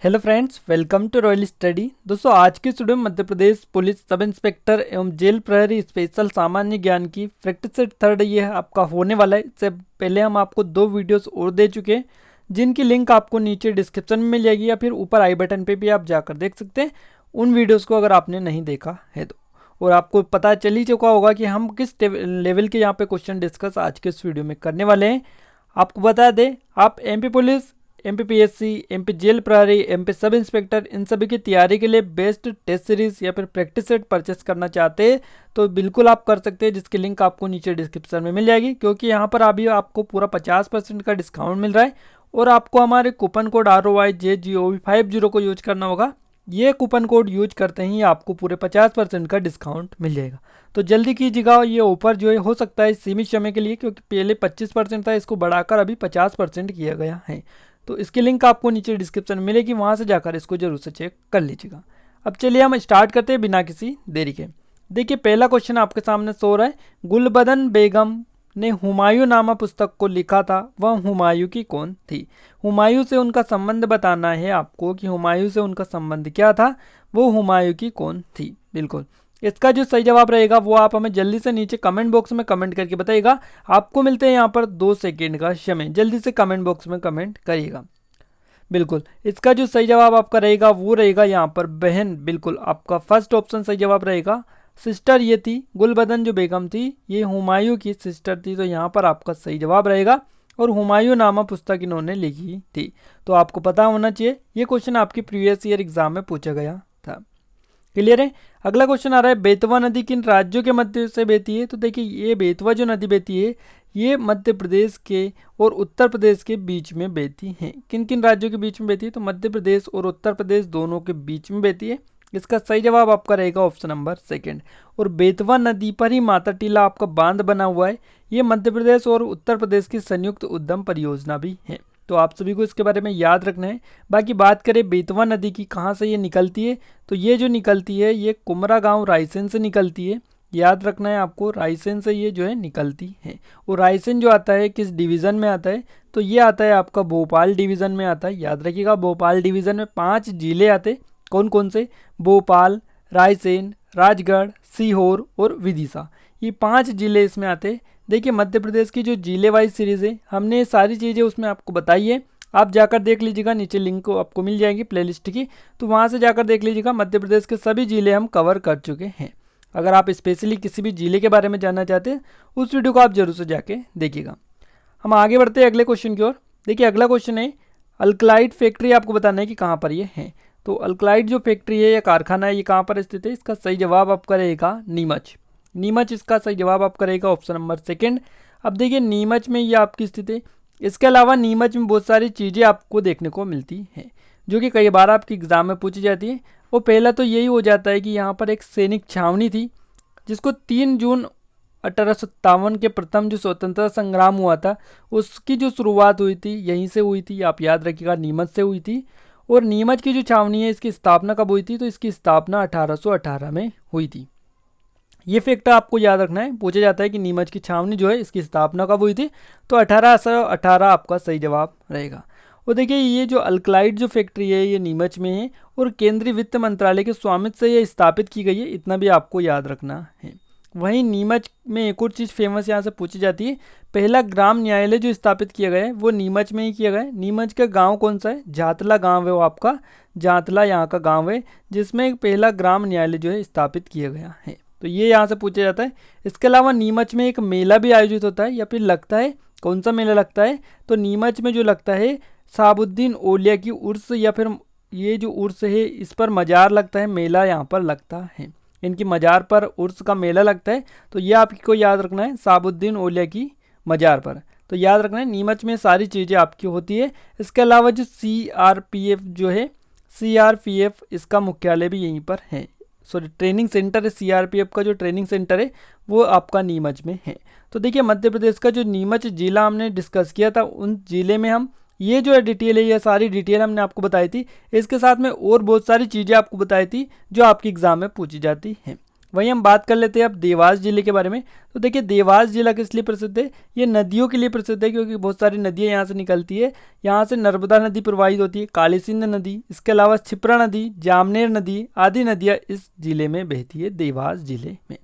Hello friends, welcome to royal study. दोस्तों, आज की वीडियो में Madhya Pradesh police sub inspector एवं जेल प्रहरी स्पेशल सामान्य ज्ञान की प्रैक्टिस सेट थर्ड ये आपका होने वाला है। इससे पहले हम आपको दो वीडियोस और दे चुके हैं, जिनकी लिंक आपको नीचे डिस्क्रिप्शन में मिल जाएगी या फिर ऊपर आई बटन पे भी आप जाकर देख सकते हैं उन वीडियोज़ को, अगर आपने नहीं देखा है तो। और आपको पता चल ही चुका होगा कि हम किस लेवल के यहाँ पे क्वेश्चन डिस्कस आज के इस वीडियो में करने वाले हैं। आपको बता दें, आप MP police, MPPSC, MP jail प्रहरी, एमपी सब इंस्पेक्टर, इन सभी की तैयारी के लिए बेस्ट टेस्ट सीरीज या फिर प्रैक्टिस सेट परचेस करना चाहते हैं तो बिल्कुल आप कर सकते हैं, जिसकी लिंक आपको नीचे डिस्क्रिप्शन में मिल जाएगी। क्योंकि यहाँ पर अभी आपको पूरा 50% का डिस्काउंट मिल रहा है और आपको हमारे कूपन कोड ROYJGOV50 को यूज करना होगा। ये कूपन कोड यूज करते ही आपको पूरे 50% का डिस्काउंट मिल जाएगा। तो जल्दी कीजिएगा, ये ऑफर जो है हो सकता है सीमित समय के लिए, क्योंकि पहले 25% था, इसको बढ़ाकर अभी 50% किया गया है। तो इसकी लिंक आपको नीचे डिस्क्रिप्शन में मिलेगी, वहां से जाकर इसको जरूर से चेक कर लीजिएगा। अब चलिए हम स्टार्ट करते हैं बिना किसी देरी के। देखिए, पहला क्वेश्चन आपके सामने सो रहा है। गुलबदन बेगम ने हुमायूं नामा पुस्तक को लिखा था, वह हुमायूं की कौन थी? हुमायूं से उनका संबंध बताना है आपको कि हुमायूं से उनका संबंध क्या था, वो हुमायूं की कौन थी। बिल्कुल, इसका जो सही जवाब रहेगा वो आप हमें जल्दी से नीचे कमेंट बॉक्स में कमेंट करके बताइएगा। आपको मिलते हैं यहाँ पर 2 सेकेंड का समय, जल्दी से कमेंट बॉक्स में कमेंट करिएगा। बिल्कुल, इसका जो सही जवाब आपका रहेगा वो रहेगा यहाँ पर बहन। बिल्कुल, आपका फर्स्ट ऑप्शन सही जवाब रहेगा। सिस्टर ये थी, गुलबदन जो बेगम थी ये हुमायूं की सिस्टर थी, तो यहाँ पर आपका सही जवाब रहेगा। और हुमायूं नामा पुस्तक इन्होंने लिखी थी। तो आपको पता होना चाहिए, ये क्वेश्चन आपकी प्रीवियस ईयर एग्जाम में पूछा गया था। क्लियर है। अगला क्वेश्चन आ रहा है, बेतवा नदी किन राज्यों के मध्य से बहती है? तो देखिए, ये बेतवा जो नदी बहती है ये मध्य प्रदेश के और उत्तर प्रदेश के बीच में बहती है। किन किन राज्यों के बीच में बहती है? तो मध्य प्रदेश और उत्तर प्रदेश दोनों के बीच में बहती है। इसका सही जवाब आपका रहेगा ऑप्शन नंबर सेकंड। और बेतवा नदी पर ही माता टीला आपका बांध बना हुआ है। ये मध्य प्रदेश और उत्तर प्रदेश की संयुक्त उद्यम परियोजना भी है। तो आप सभी को इसके बारे में याद रखना है। बाकी बात करें बेतवा नदी की, कहाँ से ये निकलती है, तो ये जो निकलती है ये कुमरा गांव रायसेन से निकलती है। याद रखना है आपको, रायसेन से ये जो है निकलती है। और रायसेन जो आता है किस डिवीज़न में आता है? तो ये आता है आपका भोपाल डिवीज़न में आता है। याद रखिएगा, भोपाल डिवीज़न में 5 जिले आते। कौन कौन से? भोपाल, रायसेन, राजगढ़, सीहोर और विदिशा। ये 5 जिले इसमें आते। देखिए, मध्य प्रदेश की जो जिले वाइज सीरीज़ है, हमने सारी चीज़ें उसमें आपको बताई है। आप जाकर देख लीजिएगा, नीचे लिंक को आपको मिल जाएगी प्लेलिस्ट की, तो वहाँ से जाकर देख लीजिएगा। मध्य प्रदेश के सभी जिले हम कवर कर चुके हैं। अगर आप स्पेशली किसी भी जिले के बारे में जानना चाहते हैं, उस वीडियो को आप जरूर से जाके देखिएगा। हम आगे बढ़ते हैं अगले क्वेश्चन की ओर। देखिए, अगला क्वेश्चन है, अल्कलाइड फैक्ट्री आपको बताना है कि कहाँ पर ये है। तो अल्कलाइड जो फैक्ट्री है या कारखाना है, ये कहाँ पर स्थित है? इसका सही जवाब आपका रहेगा नीमच। नीमच इसका सही जवाब आपका रहेगा ऑप्शन नंबर सेकंड। अब देखिए, नीमच में ये आपकी स्थिति है। इसके अलावा नीमच में बहुत सारी चीज़ें आपको देखने को मिलती हैं, जो कि कई बार आपके एग्जाम में पूछी जाती है। वो पहला तो यही हो जाता है कि यहाँ पर एक सैनिक छावनी थी, जिसको 3 जून 1857 के प्रथम जो स्वतंत्रता संग्राम हुआ था, उसकी जो शुरुआत हुई थी यहीं से हुई थी। आप याद रखिएगा, नीमच से हुई थी। और नीमच की जो छावनी है, इसकी स्थापना कब हुई थी? तो इसकी स्थापना 1818 में हुई थी। ये फैक्ट आपको याद रखना है। पूछा जाता है कि नीमच की छावनी जो है इसकी स्थापना कब हुई थी? तो 1818 आपका सही जवाब रहेगा। और देखिए, ये जो अल्कलाइड जो फैक्ट्री है ये नीमच में है और केंद्रीय वित्त मंत्रालय के स्वामित्व से ये स्थापित की गई है, इतना भी आपको याद रखना है। वहीं नीमच में एक और चीज़ फेमस यहाँ से पूछी जाती है, पहला ग्राम न्यायालय जो स्थापित किया गया है वो नीमच में ही किया गया है। नीमच का गांव कौन सा है? जातला गांव है वो आपका, जातला यहाँ का गांव है, जिसमें पहला ग्राम न्यायालय जो है स्थापित किया गया है। तो ये यहाँ से पूछा जाता है। इसके अलावा नीमच में एक मेला भी आयोजित होता है या फिर लगता है। कौन सा मेला लगता है? तो नीमच में जो लगता है साबुद्दीन ओलिया की उर्स, या फिर ये जो उर्स है इस पर मजार लगता है, मेला यहाँ पर लगता है। इनकी मजार पर उर्स का मेला लगता है। तो ये आपको याद रखना है, साबुद्दीन ओलिया की मजार पर। तो याद रखना है, नीमच में सारी चीज़ें आपकी होती है। इसके अलावा जो CRPF जो है, CRPF इसका मुख्यालय भी यहीं पर है। सॉरी, ट्रेनिंग सेंटर है CRPF का, जो ट्रेनिंग सेंटर है वो आपका नीमच में है। तो देखिए, मध्य प्रदेश का जो नीमच जिला हमने डिस्कस किया था, उन जिले में हम ये जो डिटेल है, ये सारी डिटेल हमने आपको बताई थी। इसके साथ में और बहुत सारी चीज़ें आपको बताई थी जो आपके एग्जाम में पूछी जाती हैं। वहीं हम बात कर लेते हैं अब देवास जिले के बारे में। तो देखिए देवास जिला किस लिए प्रसिद्ध है, ये नदियों के लिए प्रसिद्ध है क्योंकि बहुत सारी नदियाँ यहाँ से निकलती है। यहाँ से नर्मदा नदी प्रवाहित होती है, काली सिंध नदी, इसके अलावा क्षिप्रा नदी, जामनेर नदी आदि नदियाँ इस जिले में बहती है, देवास जिले में।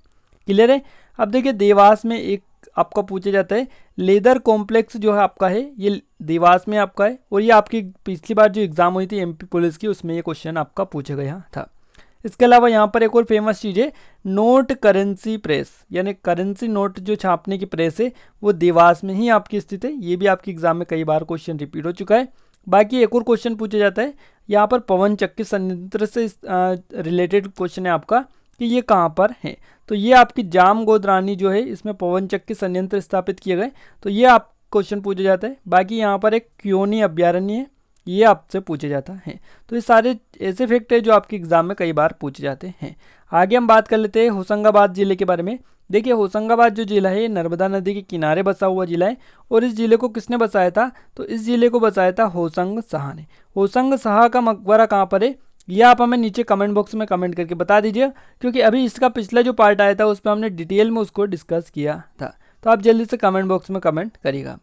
क्लियर है। अब देखिए देवास में एक आपका पूछा जाता है लेदर कॉम्प्लेक्स जो है आपका है, ये देवास में आपका है, और ये आपकी पिछली बार जो एग्जाम हुई थी एमपी पुलिस की उसमें ये क्वेश्चन आपका पूछा गया था। इसके अलावा यहाँ पर एक और फेमस चीज़ है नोट करेंसी प्रेस, यानी करेंसी नोट जो छापने की प्रेस है वो देवास में ही आपकी स्थित है। ये भी आपके एग्जाम में कई बार क्वेश्चन रिपीट हो चुका है। बाकी एक और क्वेश्चन पूछा जाता है यहाँ पर पवन चक्की संयंत्र से रिलेटेड क्वेश्चन है आपका कि ये कहाँ पर है। तो ये आपकी जाम गोदरानी जो है इसमें पवन चक्की संयंत्र स्थापित किए गए, तो ये आप क्वेश्चन पूछा जाता है। बाकी यहाँ पर एक क्योनी अभ्यारण्य है, ये आपसे पूछे जाता है। तो ये सारे ऐसे फैक्ट है जो आपके एग्जाम में कई बार पूछे जाते हैं। आगे हम बात कर लेते हैं होशंगाबाद जिले के बारे में। देखिए होशंगाबाद जो जिला है ये नर्मदा नदी के किनारे बसा हुआ जिला है, और इस जिले को किसने बसाया था, तो इस जिले को बसाया था होशंग शाह ने। होशंग शाह का मकबरा कहाँ पर है, ये आप हमें नीचे कमेंट बॉक्स में कमेंट करके बता दीजिए, क्योंकि अभी इसका पिछला जो पार्ट आया था उस पर हमने डिटेल में उसको डिस्कस किया था। तो आप जल्दी से कमेंट बॉक्स में कमेंट करिएगा।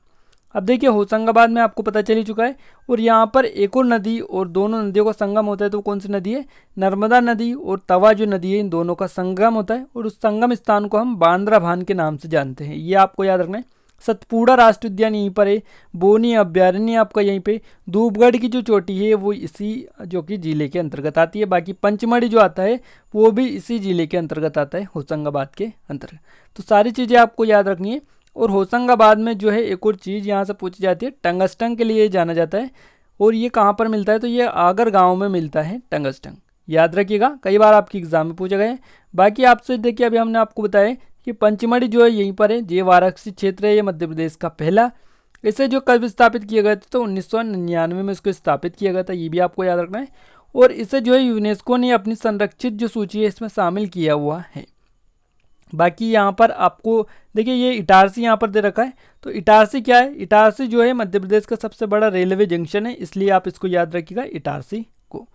अब देखिए होशंगाबाद में आपको पता चल ही चुका है, और यहाँ पर एक और नदी और दोनों नदियों का संगम होता है, तो कौन सी नदी है, नर्मदा नदी और तवा जो नदी है इन दोनों का संगम होता है, और उस संगम स्थान को हम बांद्रा भान के नाम से जानते हैं। ये आपको याद रखना है। सतपुड़ा राष्ट्रीय उद्यान यहीं पर है, बोनी अभ्यारण्य आपका यहीं पे, धूपगढ़ की जो चोटी है वो इसी जो कि जिले के अंतर्गत आती है, बाकी पंचमढ़ी जो आता है वो भी इसी जिले के अंतर्गत आता है, होशंगाबाद के अंतर्गत। तो सारी चीज़ें आपको याद रखनी है। और होशंगाबाद में जो है एक और चीज़ यहाँ से पूछी जाती है, टंगस्टन के लिए जाना जाता है, और ये कहाँ पर मिलता है, तो ये आगर गांव में मिलता है टंगस्टन। याद रखिएगा, कई बार आपके एग्जाम में पूछे गए हैं। बाकी आपसे देखिए अभी हमने आपको बताया कि पंचमढ़ी जो है यहीं पर है, जे वाराणसी क्षेत्र है, ये मध्य प्रदेश का पहला। इसे जो कब स्थापित किया गया था, तो 1999 में इसको स्थापित किया गया था, ये भी आपको याद रखना है। और इसे जो है यूनेस्को ने अपनी संरक्षित जो सूची है इसमें शामिल किया हुआ है। बाकी यहाँ पर आपको देखिए ये इटारसी यहाँ पर दे रखा है, तो इटारसी क्या है, इटारसी जो है मध्य प्रदेश का सबसे बड़ा रेलवे जंक्शन है, इसलिए आप इसको याद रखिएगा इटारसी को।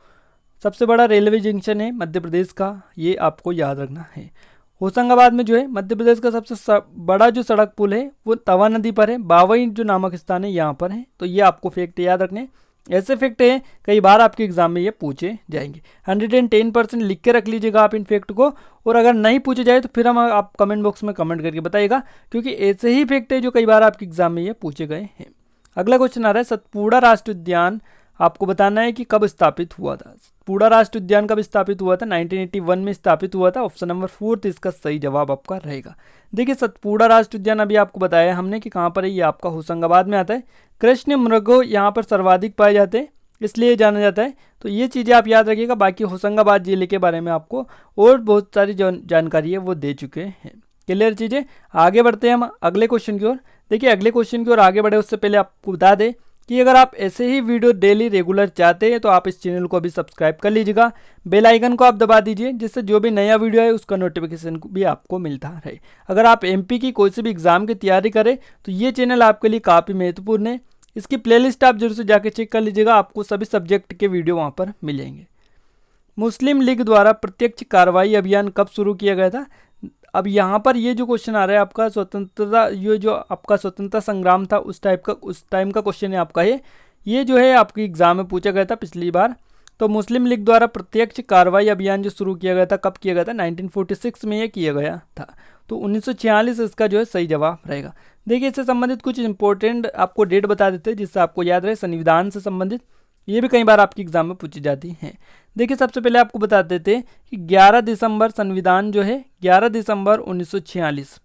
सबसे बड़ा रेलवे जंक्शन है मध्य प्रदेश का, ये आपको याद रखना है। होशंगाबाद में जो है मध्य प्रदेश का सबसे बड़ा जो सड़क पुल है वो तवा नदी पर है, बावई जो नामक स्थान है यहाँ पर है। तो ये आपको फैक्ट याद रखने, ऐसे फैक्ट हैं कई बार आपके एग्जाम में ये पूछे जाएंगे। 110% लिख के रख लीजिएगा आप इन फैक्ट को, और अगर नहीं पूछे जाए तो फिर हम आप कमेंट बॉक्स में कमेंट करके बताइएगा, क्योंकि ऐसे ही फैक्ट है जो कई बार आपके एग्जाम में ये पूछे गए हैं। अगला क्वेश्चन आ रहा है सतपुड़ा राष्ट्रीय उद्यान आपको बताना है कि कब स्थापित हुआ था। सतपुड़ा राष्ट्रीय उद्यान कब स्थापित हुआ था, 1981 में स्थापित हुआ था। ऑप्शन नंबर 4 इसका सही जवाब आपका रहेगा। देखिए सतपुड़ा राष्ट्रीय उद्यान अभी आपको बताया हमने कि कहाँ पर है, ये आपका होशंगाबाद में आता है। कृष्ण मृगो यहाँ पर सर्वाधिक पाए जाते हैं, इसलिए जाना जाता है। तो ये चीज़ें आप याद रखिएगा। बाकी होशंगाबाद जिले के बारे में आपको और बहुत सारी जानकारी है वो दे चुके हैं। क्लियर चीज़ें। आगे बढ़ते हैं हम अगले क्वेश्चन की ओर। देखिए अगले क्वेश्चन की ओर आगे बढ़े उससे पहले आपको बता दें कि अगर आप ऐसे ही वीडियो डेली रेगुलर चाहते हैं तो आप इस चैनल को अभी सब्सक्राइब कर लीजिएगा, बेल आइकन को आप दबा दीजिए, जिससे जो भी नया वीडियो है उसका नोटिफिकेशन भी आपको मिलता रहे। अगर आप एमपी की कोई से भी एग्जाम की तैयारी करें तो ये चैनल आपके लिए काफ़ी महत्वपूर्ण है। इसकी प्लेलिस्ट आप जरूर से जाके चेक कर लीजिएगा, आपको सभी सब्जेक्ट के वीडियो वहाँ पर मिल जाएंगे। मुस्लिम लीग द्वारा प्रत्यक्ष कार्रवाई अभियान कब शुरू किया गया था। अब यहाँ पर ये जो क्वेश्चन आ रहा है आपका स्वतंत्रता, ये जो आपका स्वतंत्रता संग्राम था उस टाइम का क्वेश्चन है आपका ये जो है आपकी एग्जाम में पूछा गया था पिछली बार। तो मुस्लिम लीग द्वारा प्रत्यक्ष कार्रवाई अभियान जो शुरू किया गया था कब किया गया था, 1946 में ये किया गया था। तो 1946 इसका जो है सही जवाब रहेगा। देखिए इससे संबंधित कुछ इंपॉर्टेंट आपको डेट बता देते हैं जिससे आपको याद रहे। संविधान से संबंधित ये भी कई बार आपके एग्जाम में पूछी जाती हैं। देखिए सबसे पहले आपको बता देते हैं कि 11 दिसंबर संविधान जो है 11 दिसंबर 1946,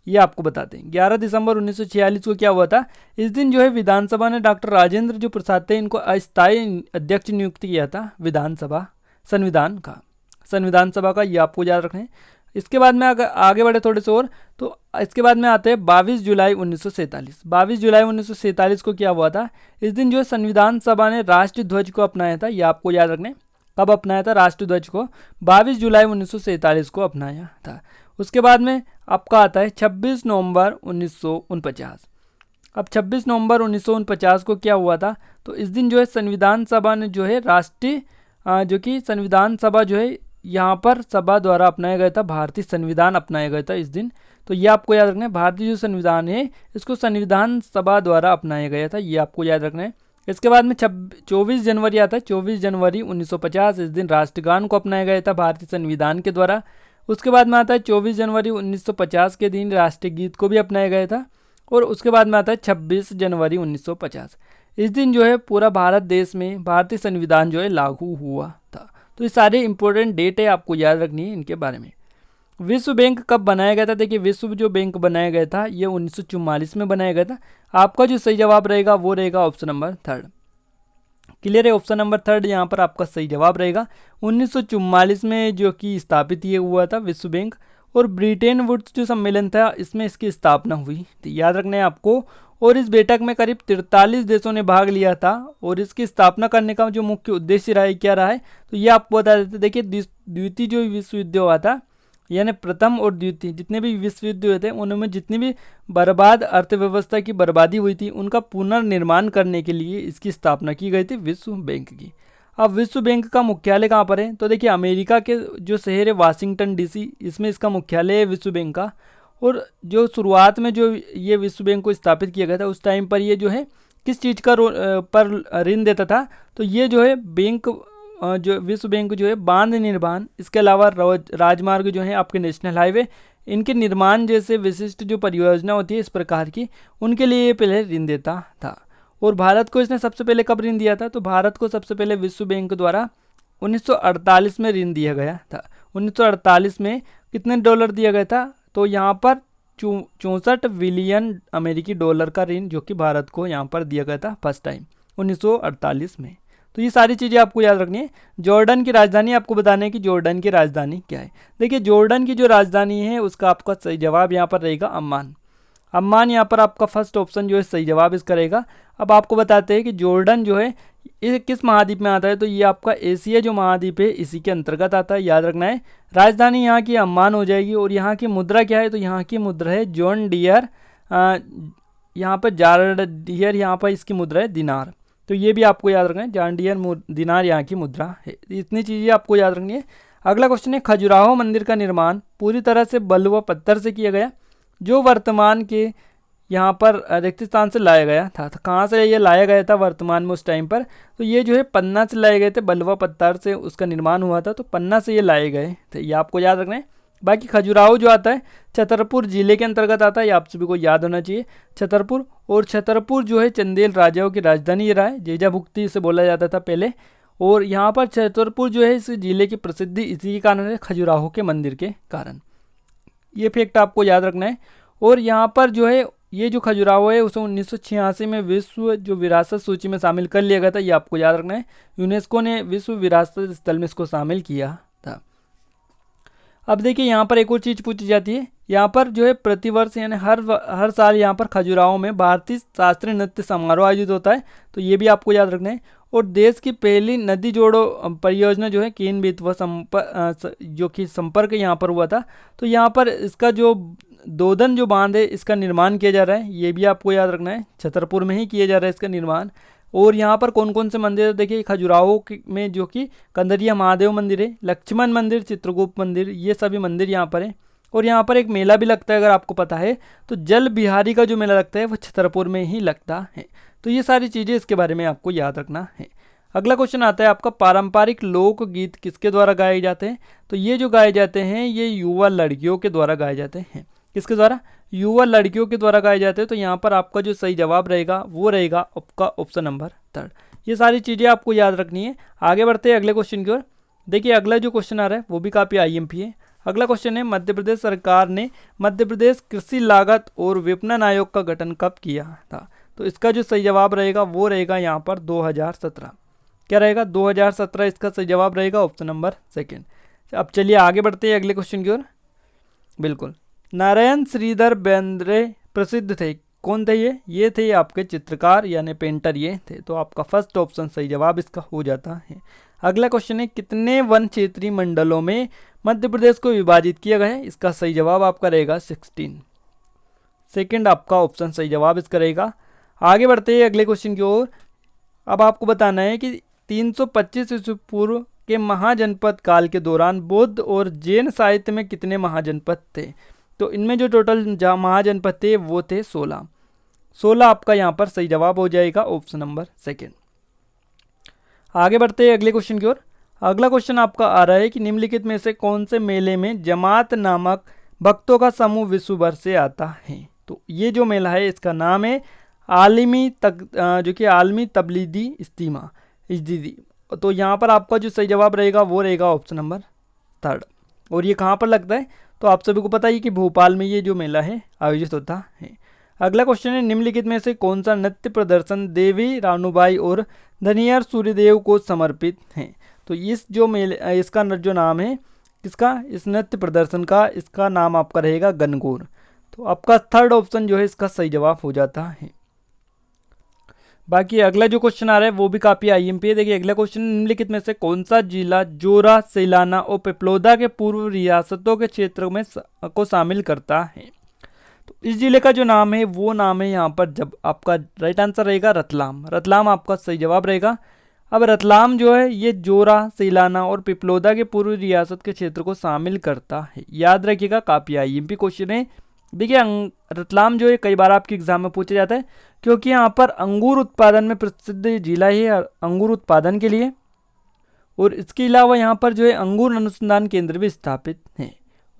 ये आपको बताते हैं 11 दिसंबर 1946 को क्या हुआ था। इस दिन जो है विधानसभा ने डॉक्टर राजेंद्र जो प्रसाद थे इनको अस्थायी अध्यक्ष नियुक्त किया था विधानसभा संविधान सभा का, ये आपको याद रखना है। इसके बाद में अगर आगे बढ़े थोड़े से और, तो इसके बाद में आते हैं 22 जुलाई 1947। 22 जुलाई 1947 को क्या हुआ था, इस दिन जो है संविधान सभा ने राष्ट्रीय ध्वज को अपनाया था, ये आपको याद रखना है। कब अपनाया था राष्ट्रीय ध्वज को, 22 जुलाई 1947 को अपनाया था। उसके बाद में आपका आता है 26 नवंबर 1949। अब 26 नवंबर 1949 को क्या हुआ था, तो इस दिन जो है संविधान सभा ने जो है राष्ट्रीय जो कि संविधान सभा जो है यहाँ पर सभा द्वारा अपनाया गया था, भारतीय संविधान अपनाया गया था इस दिन। तो ये आपको याद रखना है, भारतीय जो संविधान है इसको संविधान सभा द्वारा अपनाया गया था, ये आपको याद रखना है। इसके बाद में 24 जनवरी आता है, 24 जनवरी 1950, इस दिन राष्ट्रगान को अपनाया गया था भारतीय संविधान के द्वारा। उसके बाद में आता है 24 जनवरी 1950 के दिन राष्ट्रीय गीत को भी अपनाया गया था। और उसके बाद में आता है 26 जनवरी 1950, इस दिन जो है पूरा भारत देश में भारतीय संविधान जो है लागू हुआ था। तो ये सारे इंपॉर्टेंट डेट है, आपको याद रखनी है इनके बारे में। विश्व बैंक कब बनाया गया था? देखिए विश्व जो बैंक बनाया गया था ये 1944 में बनाया गया था। आपका जो सही जवाब रहेगा वो रहेगा ऑप्शन नंबर 3। क्लियर है, ऑप्शन नंबर 3 यहाँ पर आपका सही जवाब रहेगा। 1944 में जो कि स्थापित ये हुआ था विश्व बैंक। और ब्रिटेन वुड्स जो सम्मेलन था इसमें इसकी स्थापना हुई थी, याद रखना है आपको। और इस बैठक में करीब 43 देशों ने भाग लिया था। और इसकी स्थापना करने का जो मुख्य उद्देश्य रहा है क्या रहा है, तो ये आपको बता देते। देखिए द्वितीय जो विश्व युद्ध हुआ था, यानी प्रथम और द्वितीय जितने भी विश्व युद्ध हुए थे उनमें जितनी भी बर्बाद अर्थव्यवस्था की बर्बादी हुई थी उनका पुनर्निर्माण करने के लिए इसकी स्थापना की गई थी विश्व बैंक की। अब विश्व बैंक का मुख्यालय कहाँ पर है? तो देखिए अमेरिका के जो शहर है वाशिंगटन डीसी, इसमें इसका मुख्यालय है विश्व बैंक का। और जो शुरुआत में जो ये विश्व बैंक को स्थापित किया गया था उस टाइम पर ये जो है किस चीज़ का पर ऋण देता था? तो ये जो है बैंक जो विश्व बैंक जो है बांध निर्माण, इसके अलावा राजमार्ग जो है आपके नेशनल हाईवे, इनके निर्माण जैसे विशिष्ट जो परियोजना होती है इस प्रकार की, उनके लिए ये पहले ऋण देता था। और भारत को इसने सबसे पहले कब ऋण दिया था? तो भारत को सबसे पहले विश्व बैंक द्वारा 1948 में ऋण दिया गया था। 1948 में कितने डॉलर दिया गया था? तो यहाँ पर 64 बिलियन अमेरिकी डॉलर का ऋण जो कि भारत को यहाँ पर दिया गया था फर्स्ट टाइम 1948 में। तो ये सारी चीज़ें आपको याद रखनी है। जॉर्डन की राजधानी आपको बताना है कि जॉर्डन की राजधानी क्या है। देखिए जॉर्डन की जो राजधानी है उसका आपका सही जवाब यहाँ पर रहेगा अम्मान। अम्मान यहाँ पर आपका फर्स्ट ऑप्शन जो है सही जवाब इसका रहेगा। अब आपको बताते हैं कि जॉर्डन जो है ये किस महाद्वीप में आता है? तो ये आपका एशिया जो महाद्वीप है इसी के अंतर्गत आता है, याद रखना है। राजधानी यहाँ की अम्मान हो जाएगी। और यहाँ की मुद्रा क्या है? तो यहाँ की मुद्रा है जॉन डियर, यहाँ पर जार डियर, यहाँ पर इसकी मुद्रा है दिनार। तो ये भी आपको याद रखना है, जॉन डियर दिनार यहाँ की मुद्रा है। इतनी चीज़ें आपको याद रखनी है। अगला क्वेश्चन है, खजुराहो मंदिर का निर्माण पूरी तरह से बलुआ व पत्थर से किया गया जो वर्तमान के यहाँ पर रेगिस्तान से लाया गया था। तो कहाँ से ये लाया गया था वर्तमान में उस टाइम पर? तो ये जो है पन्ना से लाए गए थे, बलुआ पत्थर से उसका निर्माण हुआ था। तो पन्ना से ये लाए गए थे, ये आपको याद रखना है। बाकी खजुराहो जो आता है छतरपुर जिले के अंतर्गत आता है, ये आप सभी को याद होना चाहिए छतरपुर। और छतरपुर जो है चंदेल राजाओं की राजधानी रहा है, जेजा भुक्ति इसे बोला जाता था पहले। और यहाँ पर छतरपुर जो है इस जिले की प्रसिद्धि इसी के कारण है, खजुराहो के मंदिर के कारण। ये फैक्ट आपको याद रखना है। और यहाँ पर जो है ये जो खजुराहो है उसे 1986 में विश्व जो विरासत सूची में शामिल कर लिया गया था, ये आपको याद रखना है। यूनेस्को ने विश्व विरासत स्थल में इसको शामिल किया था। अब देखिए यहाँ पर एक और चीज़ पूछी जाती है, यहाँ पर जो है प्रतिवर्ष यानी हर साल यहाँ पर खजुराहो में भारतीय शास्त्रीय नृत्य समारोह आयोजित होता है। तो ये भी आपको याद रखना है। और देश की पहली नदी जोड़ो परियोजना जो है केन बेतवा जो कि संपर्क यहाँ पर हुआ था। तो यहाँ पर इसका जो दोदन जो बांध है इसका निर्माण किया जा रहा है, ये भी आपको याद रखना है। छतरपुर में ही किया जा रहा है इसका निर्माण। और यहाँ पर कौन कौन से मंदिर है? देखिए खजुराहो में जो कि कंदरिया महादेव मंदिर है, लक्ष्मण मंदिर, चित्रगुप्त मंदिर, ये सभी मंदिर यहाँ पर है। और यहाँ पर एक मेला भी लगता है, अगर आपको पता है तो जल बिहारी का जो मेला लगता है वो छतरपुर में ही लगता है। तो ये सारी चीज़ें इसके बारे में आपको याद रखना है। अगला क्वेश्चन आता है आपका, पारंपरिक लोकगीत किसके द्वारा गाए जाते हैं? तो ये जो गाए जाते हैं ये युवा लड़कियों के द्वारा गाए जाते हैं। किसके द्वारा? युवा लड़कियों के द्वारा गाए जाते हैं। तो यहाँ पर आपका जो सही जवाब रहेगा वो रहेगा आपका ऑप्शन नंबर 3। ये सारी चीज़ें आपको याद रखनी है। आगे बढ़ते हैं अगले क्वेश्चन की ओर। देखिए अगला जो क्वेश्चन आ रहा है वो भी काफ़ी आईएमपी है। अगला क्वेश्चन है, मध्य प्रदेश सरकार ने मध्य प्रदेश कृषि लागत और विपणन आयोग का गठन कब किया था? तो इसका जो सही जवाब रहेगा वो रहेगा यहाँ पर 2017। क्या रहेगा? 2017 इसका सही जवाब रहेगा, ऑप्शन नंबर 2। अब चलिए आगे बढ़ते हैं अगले क्वेश्चन की ओर। बिल्कुल, नारायण श्रीधर बेंद्रे प्रसिद्ध थे, कौन थे ये थे आपके चित्रकार यानी पेंटर ये थे। तो आपका फर्स्ट ऑप्शन सही जवाब इसका हो जाता है। अगला क्वेश्चन है, कितने वन क्षेत्रीय मंडलों में मध्य प्रदेश को विभाजित किया गया है? इसका सही जवाब आपका रहेगा 16। सेकंड आपका ऑप्शन सही जवाब इसका रहेगा। आगे बढ़ते हैं अगले क्वेश्चन की ओर। अब आपको बताना है कि 325 ईस्वी पूर्व के महाजनपद काल के दौरान बौद्ध और जैन साहित्य में कितने महाजनपद थे? तो इनमें जो टोटल महाजनपद थे वो थे 16। 16 आपका यहाँ पर सही जवाब हो जाएगा, ऑप्शन नंबर सेकेंड। आगे बढ़ते हैं अगले क्वेश्चन की ओर। अगला क्वेश्चन आपका आ रहा है कि निम्नलिखित में से कौन से मेले में जमात नामक भक्तों का समूह विश्व भर से आता है? तो ये जो मेला है इसका नाम है जो कि आलमी तबलीगी इज्तिमा इजदीदी। तो यहाँ पर आपका जो सही जवाब रहेगा वो रहेगा ऑप्शन नंबर थर्ड। और ये कहाँ पर लगता है? तो आप सभी को पता ही कि भोपाल में ये जो मेला है आयोजित होता है। अगला क्वेश्चन है निम्नलिखित में से कौन सा नृत्य प्रदर्शन देवी रानूबाई और धनियार सूर्यदेव को समर्पित है? तो इस जो मेले इसका जो नाम है किसका, इस नृत्य प्रदर्शन का, इसका नाम आपका रहेगा गणगौर। तो आपका थर्ड ऑप्शन जो है इसका सही जवाब हो जाता है। बाकी अगला जो क्वेश्चन आ रहा है वो भी काफी आईएमपी है। देखिए अगला क्वेश्चन, निम्नलिखित में से कौन सा जिला जोरा, सैलाना और पिपलोदा के पूर्व रियासतों के क्षेत्र में को शामिल करता है? तो इस जिले का जो नाम है वो नाम है यहाँ पर, जब आपका राइट आंसर रहेगा रतलाम। रतलाम आपका सही जवाब रहेगा। अब रतलाम जो है ये जोरा, सैलाना और पिपलोदा के पूर्व रियासत के क्षेत्र को शामिल करता है। याद रखिएगा काफी आईएमपी क्वेश्चन है। देखिए रतलाम जो है कई बार आपके एग्जाम में पूछा जाता है क्योंकि यहाँ पर अंगूर उत्पादन में प्रसिद्ध जिला है अंगूर उत्पादन के लिए। और इसके अलावा यहाँ पर जो है अंगूर अनुसंधान केंद्र भी स्थापित है।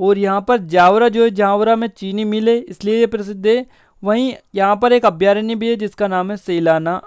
और यहाँ पर जावरा जो है, जावरा में चीनी मिल है इसलिए ये प्रसिद्ध है। वहीं यहाँ पर एक अभ्यारण्य भी है जिसका नाम है सैलाना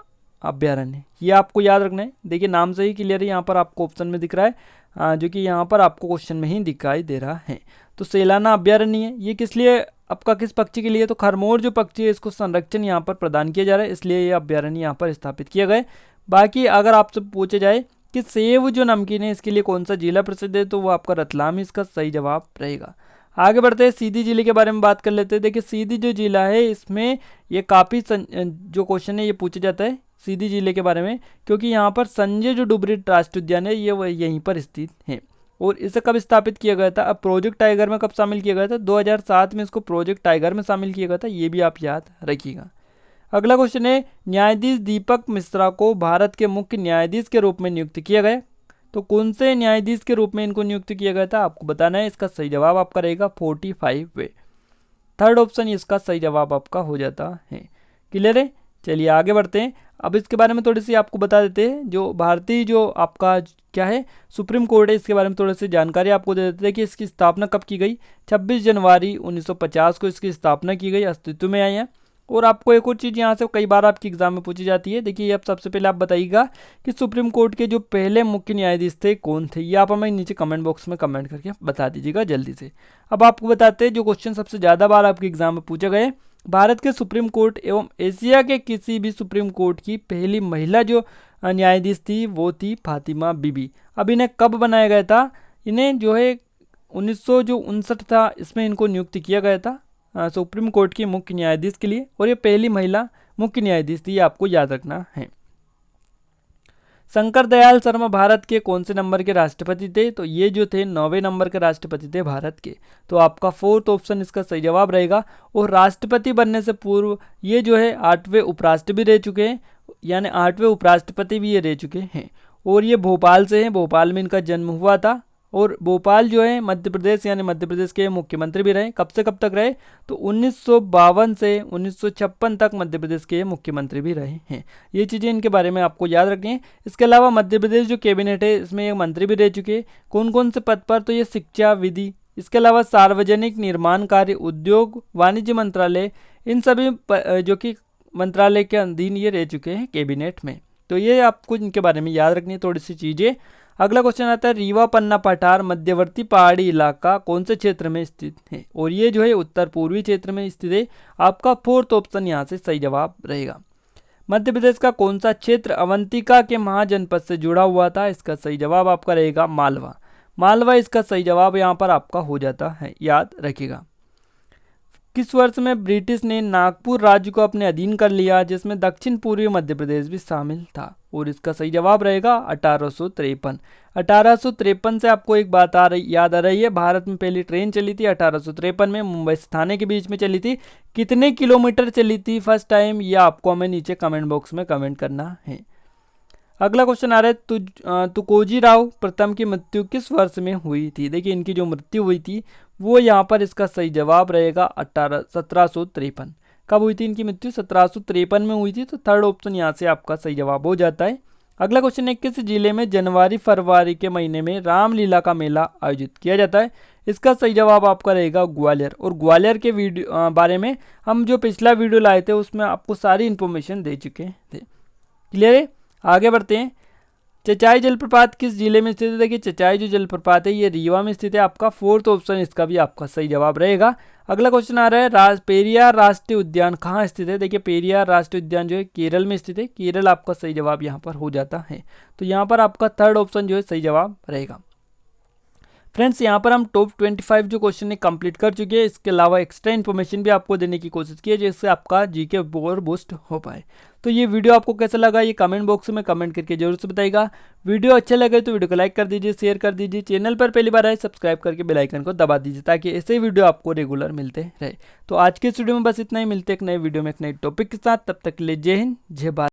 अभ्यारण्य। ये आपको याद रखना है। देखिए नाम से ही क्लियर है, यहाँ पर आपको ऑप्शन में दिख रहा है जो कि यहाँ पर आपको क्वेश्चन में ही दिखाई दे रहा है। तो सैलाना अभ्यारण्य है, ये किस लिए आपका, किस पक्षी के लिए? तो खरमोर जो पक्षी है इसको संरक्षण यहाँ पर प्रदान किया जा रहा है, इसलिए ये अभ्यारण्य यहाँ पर स्थापित किया गया। बाकी अगर आपसे पूछे जाए कि सेव जो नमकीन है इसके लिए कौन सा जिला प्रसिद्ध है, तो वो आपका रतलाम ही इसका सही जवाब रहेगा। आगे बढ़ते हैं, सीधी जिले के बारे में बात कर लेते हैं। देखिए सीधी जो जिला है इसमें ये काफ़ी जो क्वेश्चन है ये पूछा जाता है सीधी जिले के बारे में, क्योंकि यहाँ पर संजय जो डुबरी राष्ट्रीय उद्यान है ये यहीं पर स्थित है। और इसे कब स्थापित किया गया था? अब प्रोजेक्ट टाइगर में कब शामिल किया गया था? 2007 में इसको प्रोजेक्ट टाइगर में शामिल किया गया था, ये भी आप याद रखिएगा। अगला क्वेश्चन है, न्यायाधीश दीपक मिश्रा को भारत के मुख्य न्यायाधीश के रूप में नियुक्त किया गया। तो कौन से न्यायाधीश के रूप में इनको नियुक्त किया गया था आपको बताना है। इसका सही जवाब आपका रहेगा 45 वे। थर्ड ऑप्शन इसका सही जवाब आपका हो जाता है। क्लियर है? चलिए आगे बढ़ते हैं। अब इसके बारे में थोड़ी सी आपको बता देते हैं, जो भारतीय जो आपका क्या है सुप्रीम कोर्ट है इसके बारे में थोड़ी सी जानकारी आपको दे देते हैं कि इसकी स्थापना कब की गई। 26 जनवरी 1950 को इसकी स्थापना की गई, अस्तित्व में आई है। और आपको एक और चीज़ यहाँ से कई बार आपके एग्जाम में पूछी जाती है। देखिए अब सबसे पहले आप बताइएगा कि सुप्रीम कोर्ट के जो पहले मुख्य न्यायाधीश थे कौन थे, ये आप हमें नीचे कमेंट बॉक्स में कमेंट करके बता दीजिएगा जल्दी से। अब आपको बताते हैं जो क्वेश्चन सबसे ज़्यादा बार आपके एग्जाम में पूछे गए, भारत के सुप्रीम कोर्ट एवं एशिया के किसी भी सुप्रीम कोर्ट की पहली महिला जो न्यायाधीश थी वो थी फातिमा बीबी। अब इन्हें कब बनाया गया था? इन्हें जो है 1959 था इसमें इनको नियुक्त किया गया था सुप्रीम कोर्ट की मुख्य न्यायाधीश के लिए। और ये पहली महिला मुख्य न्यायाधीश थी, ये आपको याद रखना है। शंकर दयाल शर्मा भारत के कौन से नंबर के राष्ट्रपति थे? तो ये जो थे 9वें नंबर के राष्ट्रपति थे भारत के। तो आपका फोर्थ ऑप्शन इसका सही जवाब रहेगा। और राष्ट्रपति बनने से पूर्व ये जो है 8वें उपराष्ट्रपति भी रह चुके हैं, यानी 8वें उपराष्ट्रपति भी ये रह चुके हैं। और ये भोपाल से हैं, भोपाल में इनका जन्म हुआ था। और भोपाल जो है मध्य प्रदेश, यानी मध्य प्रदेश के मुख्यमंत्री भी रहे। कब से कब तक रहे? तो 1952 से 1956 तक मध्य प्रदेश के मुख्यमंत्री भी रहे हैं। ये चीज़ें इनके बारे में आपको याद रखनी है। इसके अलावा मध्य प्रदेश जो कैबिनेट है इसमें एक मंत्री भी रह चुके हैं। कौन कौन से पद पर? तो ये शिक्षा, विधि, इसके अलावा सार्वजनिक निर्माण कार्य, उद्योग, वाणिज्य मंत्रालय, इन सभी जो कि मंत्रालय के अधीन ये रह चुके हैं कैबिनेट में। तो ये आपको इनके बारे में याद रखनी है थोड़ी सी चीज़ें। अगला क्वेश्चन आता है, रीवा पन्ना पठार मध्यवर्ती पहाड़ी इलाका कौन से क्षेत्र में स्थित है? और ये जो है उत्तर पूर्वी क्षेत्र में स्थित है। आपका फोर्थ ऑप्शन यहाँ से सही जवाब रहेगा। मध्य प्रदेश का कौन सा क्षेत्र अवंतिका के महाजनपद से जुड़ा हुआ था? इसका सही जवाब आपका रहेगा मालवा। मालवा इसका सही जवाब यहाँ पर आपका हो जाता है, याद रखिएगा। किस वर्ष में ब्रिटिश ने नागपुर राज्य को अपने अधीन कर लिया, जिसमें दक्षिण पूर्वी मध्य प्रदेश भी शामिल था? और इसका सही जवाब रहेगा 1853। 1853 से आपको एक बात याद आ रही है, भारत में पहली ट्रेन चली थी 1853 में, मुंबई से थाने के बीच में चली थी। कितने किलोमीटर चली थी फर्स्ट टाइम, ये आपको हमें नीचे कमेंट बॉक्स में कमेंट करना है। अगला क्वेश्चन आ रहा है तुकोजी राव प्रथम की मृत्यु किस वर्ष में हुई थी। देखिए इनकी जो मृत्यु हुई थी वो यहाँ पर इसका सही जवाब रहेगा 1753। कब हुई थी इनकी मृत्यु? 1753 में हुई थी। तो थर्ड ऑप्शन यहाँ से आपका सही जवाब हो जाता है। अगला क्वेश्चन है किस जिले में जनवरी फरवरी के महीने में रामलीला का मेला आयोजित किया जाता है। इसका सही जवाब आपका रहेगा ग्वालियर। और ग्वालियर के वीडियो बारे में हम जो पिछला वीडियो लाए थे उसमें आपको सारी इन्फॉर्मेशन दे चुके थे। क्लियर है? आगे बढ़ते हैं। चचाई जलप्रपात किस जिले में स्थित है? देखिए चचाई जो जलप्रपात है ये रीवा में स्थित है। आपका फोर्थ ऑप्शन इसका भी आपका सही जवाब रहेगा। अगला क्वेश्चन आ रहा है पेरियार राष्ट्रीय उद्यान कहाँ स्थित है। देखिए पेरियार राष्ट्रीय उद्यान जो है केरल में स्थित है। केरल आपका सही जवाब यहाँ पर हो जाता है। तो यहाँ पर आपका थर्ड ऑप्शन जो है सही जवाब रहेगा। फ्रेंड्स यहाँ पर हम टॉप 25 जो क्वेश्चन है कंप्लीट कर चुके हैं। इसके अलावा एक्स्ट्रा इन्फॉर्मेशन भी आपको देने की कोशिश की है जिससे आपका जीके और बूस्ट हो पाए। तो ये वीडियो आपको कैसा लगा ये कमेंट बॉक्स में कमेंट करके जरूर से बताइएगा। वीडियो अच्छा लगे तो वीडियो को लाइक कर दीजिए, शेयर कर दीजिए। चैनल पर पहली बार आए सब्सक्राइब करके बेल आइकन को दबा दीजिए ताकि ऐसे ही वीडियो आपको रेगुलर मिलते रहे। तो आज के इस वीडियो में बस इतना ही। मिलते एक नए वीडियो में एक नए टॉपिक के साथ। तब तक के लिए जय हिंद जय भारत।